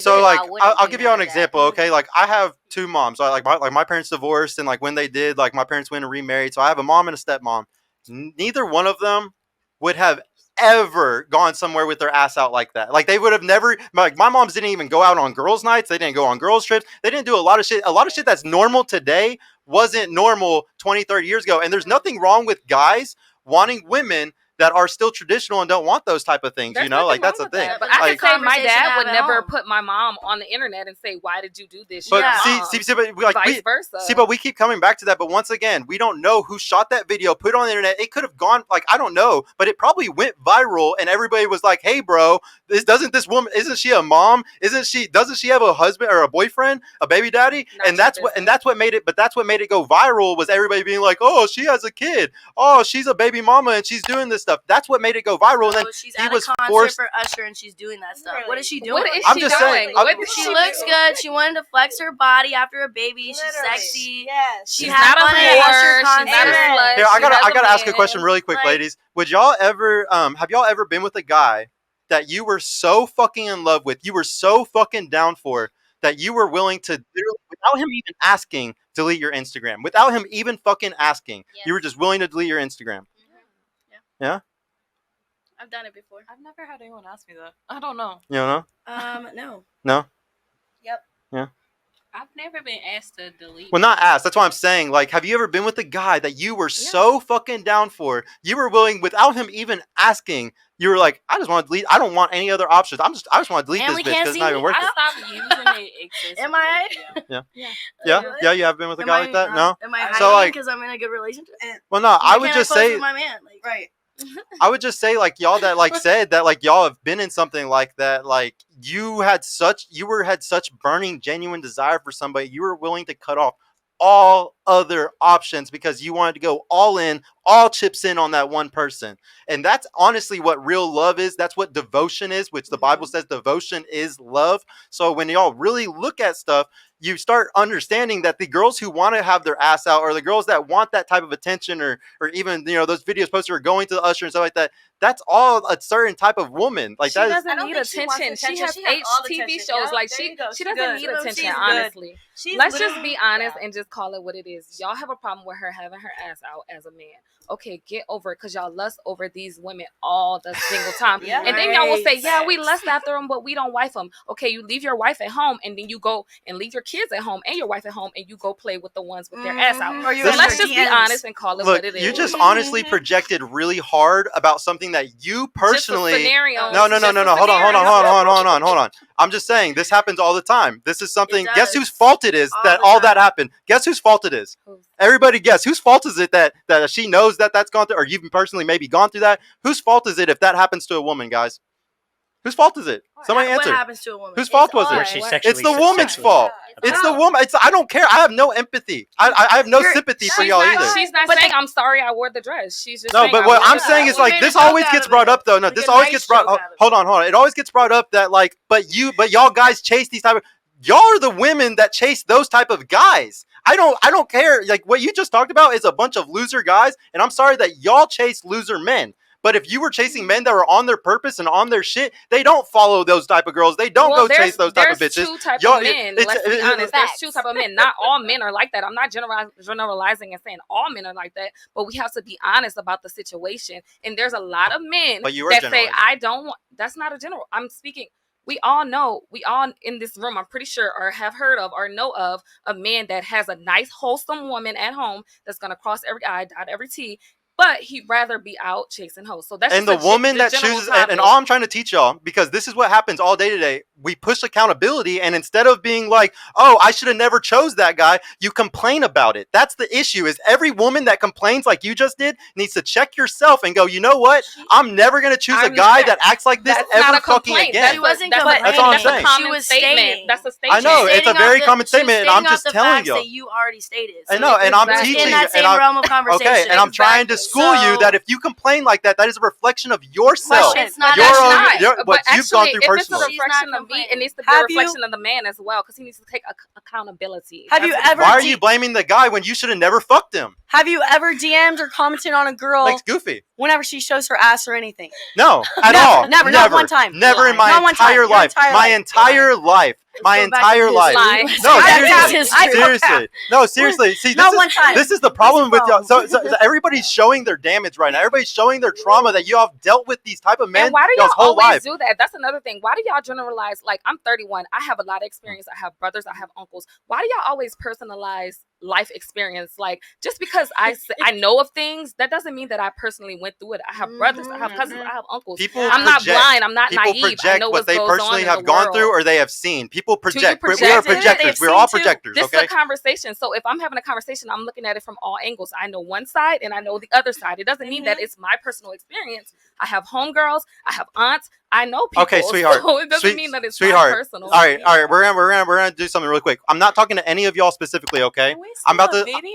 So like, I'll give you an that. example. Okay, like I have two moms. Like my parents divorced, and like when they did, like my parents went and remarried. So I have a mom and a stepmom. Neither one of them would have ever gone somewhere with their ass out like that. Like they would have never. Like my moms didn't even go out on girls' nights. They didn't go on girls' trips. They didn't do a lot of shit. A lot of shit that's normal today wasn't normal 20, 30 years ago. And there's nothing wrong with guys wanting women that are still traditional and don't want those type of things. There's like that's the thing. But I like, can say my dad would never home. put my mom on the internet and say, "Why did you do this?" But yeah. see, but like vice versa. See, but we keep coming back to that. But once again, we don't know who shot that video, put it on the internet. It could have gone like I don't know, but it probably went viral, and everybody was like, "Hey, bro, isn't she a mom? Doesn't she have a husband or a boyfriend, a baby daddy?" And that's what made it. But that's what made it go viral was everybody being like, "Oh, she has a kid. Oh, she's a baby mama and she's doing this stuff." That's what made it go viral. And then she's at a concert for Usher and she's doing that stuff. What is she doing? What is she doing? She looks good. She wanted to flex her body after a baby. She's sexy. Yes. She's not a whore. She's not a slut. Here, I gotta ask a question really quick, ladies. Would y'all ever have y'all ever been with a guy that you were so fucking in love with, you were so fucking down for, that you were willing to literally, without him even asking, delete your Instagram? Without him even fucking asking, you were just willing to delete your Instagram? Yeah? I've done it before. I've never had anyone ask me that. I don't know. You don't know? No. No. Yep. Yeah. I've never been asked to delete. Well, not asked. That's why I'm saying, like, have you ever been with a guy that you were so fucking down for, you were willing, without him even asking, you were like, I just want to delete. I don't want any other options. I just want to delete this bitch because it's not even worth it. I stopped using it excessively. Am I? Yeah. You have been with a guy like that? No. Am I hiding because I'm in a good relationship? Well, no. I would just say, my man, right. I would just say, like, y'all that like said that like y'all have been in something like that, like you had such burning genuine desire for somebody, you were willing to cut off all other options because you wanted to go all in, all chips in on that one person. And that's honestly what real love is. That's what devotion is, which the Bible says devotion is love. So when y'all really look at stuff, you start understanding that the girls who want to have their ass out, or the girls that want that type of attention, or even, you know, those videos posted are going to the Usher and stuff like that, that's all a certain type of woman. Like she that doesn't need attention. She has HTV shows. Like she doesn't need attention, honestly. Let's just be honest and just call it what it is. Y'all have a problem with her having her ass out as a man. Okay, get over it, because y'all lust over these women all the single time. And then y'all will say, yeah, we lust after them, but we don't wife them. Okay, you leave your wife at home, and then you go and leave your kids at home and your wife at home, and you go play with the ones with their ass out. So let's just be honest and call it what it is. You just honestly projected really hard about something that you personally... Just a scenario. No. Hold on. I'm just saying, this happens all the time. This is something... Guess whose fault it is that all that happened? Guess whose fault it is? Everybody guess. Whose fault is it that she knows that that's gone through, or you've personally maybe gone through that? Whose fault is it if that happens to a woman, guys? Whose fault is it? Somebody answer. What happens to a woman? Whose fault was it? It's the woman's fault. It's the woman. I don't care. I have no empathy. I have no sympathy for y'all either. She's not saying I'm sorry I wore the dress. She's just no. But what I'm saying is like this always gets brought up though. No, this always gets brought. Hold on. It always gets brought up that like, but y'all guys chase these type of. Y'all are the women that chase those type of guys. I don't care. Like what you just talked about is a bunch of loser guys, and I'm sorry that y'all chase loser men. But if you were chasing men that were on their purpose and on their shit, they don't follow those type of girls. They don't go chase those type of bitches. There's two types of men. Let's be honest. There's two type of men. Not all men are like that. I'm not generalizing and saying all men are like that. But we have to be honest about the situation. And there's a lot of men that say, I don't want. That's not a general. I'm speaking. We all in this room, I'm pretty sure, or have heard of or know of a man that has a nice, wholesome woman at home that's going to cross every I, dot every T, but he'd rather be out chasing hoes. So that's the woman that chooses, and all I'm trying to teach y'all, because this is what happens all day today. We push accountability, and instead of being like, oh, I should have never chose that guy, you complain about it. That's the issue, is every woman that complains like you just did needs to check yourself and go, you know what? I'm never going to choose a guy that acts like this ever fucking again. She wasn't complaining. That's all I'm saying. She was stating. That's a statement. I know, it's a very common statement, and I'm just telling you. That you already stated. I know, and I'm teaching. In that same realm of conversation. Okay, and I'm trying to school you that if you complain like that, that is a reflection of yourself. It's not. What you've gone through personally. If it's a reflection of me, it needs to be a reflection of the man as well, because he needs to take accountability. Why are you blaming the guy when you should have never fucked him? Have you ever DM'd or commented on a girl? Like goofy. Whenever she shows her ass or anything? No, at all. Never. Not one time. Never in my entire life. My entire life. No, seriously. No, seriously. See, this is the problem with y'all. So everybody's showing their damage right now. Everybody's showing their trauma that you have dealt with these type of men. And why do y'all always do that? That's another thing. Why do y'all generalize? Like, I'm 31. I have a lot of experience. I have brothers. I have uncles. Why do y'all always personalize life experience? Like, just because I know of things, that doesn't mean that I personally went through it. I have brothers. I have cousins. I have uncles. I'm not blind. I'm not naive. People project what they personally have gone through or they have seen. People project. We are projectors. We're all projectors. This is a conversation. So if I'm having a conversation, I'm looking at it from all angles. I know one side and I know the other side. It doesn't mean that it's my personal experience. I have homegirls. I have aunts. I know people. Okay, sweetheart. So it doesn't mean that it's my personal. All right. We're gonna do something really quick. I'm not talking to any of y'all specifically. Okay. I'm about to. Video.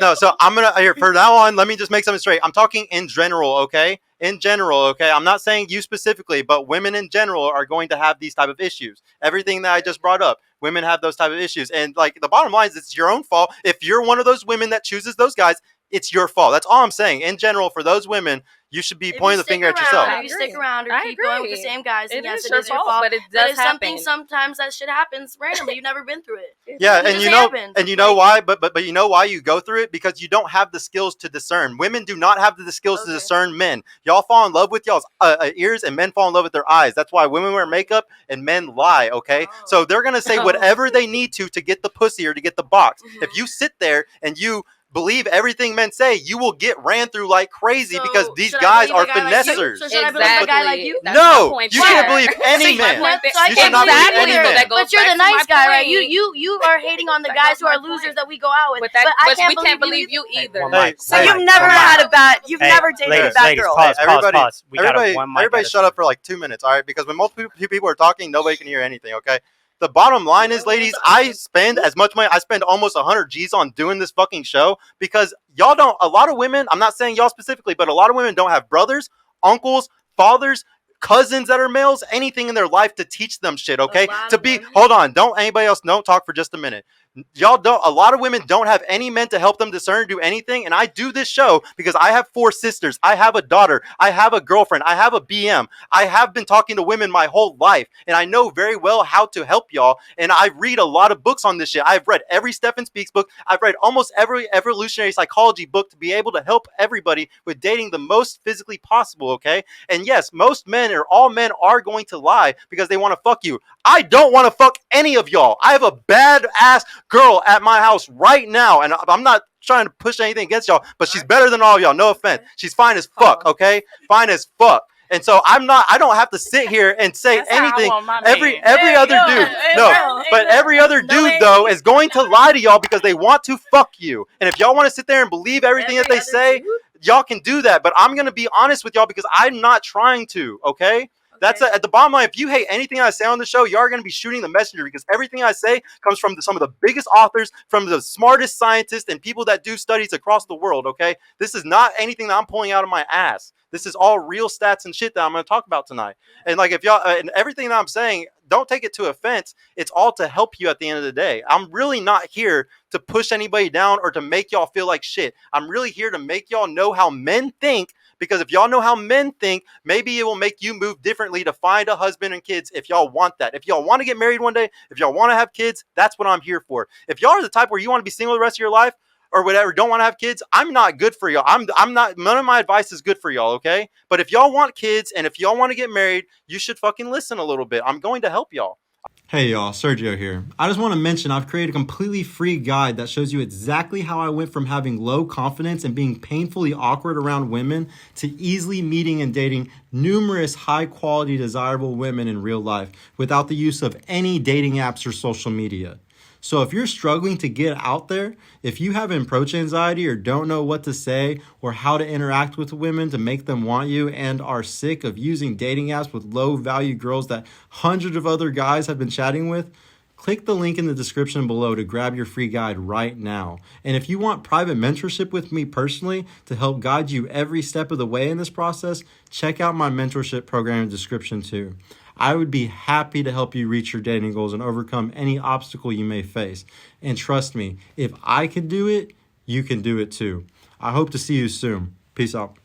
No. So I'm gonna for now on. Let me just make something straight. I'm talking in general. Okay. In general, okay, I'm not saying you specifically, but women in general are going to have these type of issues. Everything that I just brought up, women have those type of issues. And like the bottom line is it's your own fault. If you're one of those women that chooses those guys, it's your fault. That's all I'm saying. In general, for those women, you should be pointing the finger at yourself. If you stick around or keep going with the same guys, it yes, is it is your fault. But it does happen. Sometimes that shit happens randomly. You've never been through it. Yeah, and you know why? But you know why you go through it? Because you don't have the skills to discern. Women do not have the skills to discern men. Y'all fall in love with y'all's ears, and men fall in love with their eyes. That's why women wear makeup and men lie. Okay, so they're gonna say whatever they need to get the pussy or to get the box. If you sit there and you believe everything men say, you will get ran through like crazy because these guys are finessers. So should I believe a guy like you? No, you shouldn't believe any man. You should not believe any man. But you're the nice guy, right? You are hating on the guys who are losers that we go out with. But I can't believe you either. So you've never had a bad, you've never dated a bad girl. Pause. Everybody shut up for like 2 minutes, all right? Because when multiple people are talking, nobody can hear anything, okay? The bottom line is, ladies, I spend as much money. I spend almost 100 G's on doing this fucking show because y'all don't. A lot of women, I'm not saying y'all specifically, but a lot of women don't have brothers, uncles, fathers, cousins that are males, anything in their life to teach them shit, okay? Hold on. Don't talk for just a minute. A lot of women don't have any men to help them discern, do anything. And I do this show because I have 4 sisters. I have a daughter. I have a girlfriend. I have a BM. I have been talking to women my whole life. And I know very well how to help y'all. And I read a lot of books on this shit. I've read every Stephen Speaks book. I've read almost every evolutionary psychology book to be able to help everybody with dating the most physically possible, okay? And yes, most men or all men are going to lie because they want to fuck you. I don't want to fuck any of y'all. I have a badass girl at my house right now, and I'm not trying to push anything against y'all, but she's better than all of y'all. No offense. She's fine as fuck, okay? Fine as fuck. And so I don't have to sit here and say anything. Every other dude, but every other dude though is going to lie to y'all because they want to fuck you. And if y'all want to sit there and believe everything that they say, y'all can do that. But I'm going to be honest with y'all because I'm not trying to, okay? That's at the bottom line. If you hate anything I say on the show, you are going to be shooting the messenger because everything I say comes from some of the biggest authors, from the smartest scientists, and people that do studies across the world, okay? This is not anything that I'm pulling out of my ass. This is all real stats and shit that I'm going to talk about tonight. And like if y'all, and everything that I'm saying, don't take it to offense. It's all to help you at the end of the day. I'm really not here to push anybody down or to make y'all feel like shit. I'm really here to make y'all know how men think, because if y'all know how men think, maybe it will make you move differently to find a husband and kids if y'all want that. If y'all want to get married one day, if y'all want to have kids, that's what I'm here for. If y'all are the type where you want to be single the rest of your life, or whatever, don't want to have kids, I'm not good for y'all. I'm not, none of my advice is good for y'all, okay? But if y'all want kids and if y'all want to get married, you should fucking listen a little bit. I'm going to help y'all. Hey y'all, Sergio here. I just want to mention I've created a completely free guide that shows you exactly how I went from having low confidence and being painfully awkward around women to easily meeting and dating numerous high quality desirable women in real life without the use of any dating apps or social media. So if you're struggling to get out there, if you have approach anxiety or don't know what to say or how to interact with women to make them want you and are sick of using dating apps with low value girls that hundreds of other guys have been chatting with, Click the link in the description below to grab your free guide right now. And if you want private mentorship with me personally to help guide you every step of the way in this process, check out my mentorship program in the description too. I would be happy to help you reach your dating goals and overcome any obstacle you may face. And trust me, if I could do it, you can do it too. I hope to see you soon. Peace out.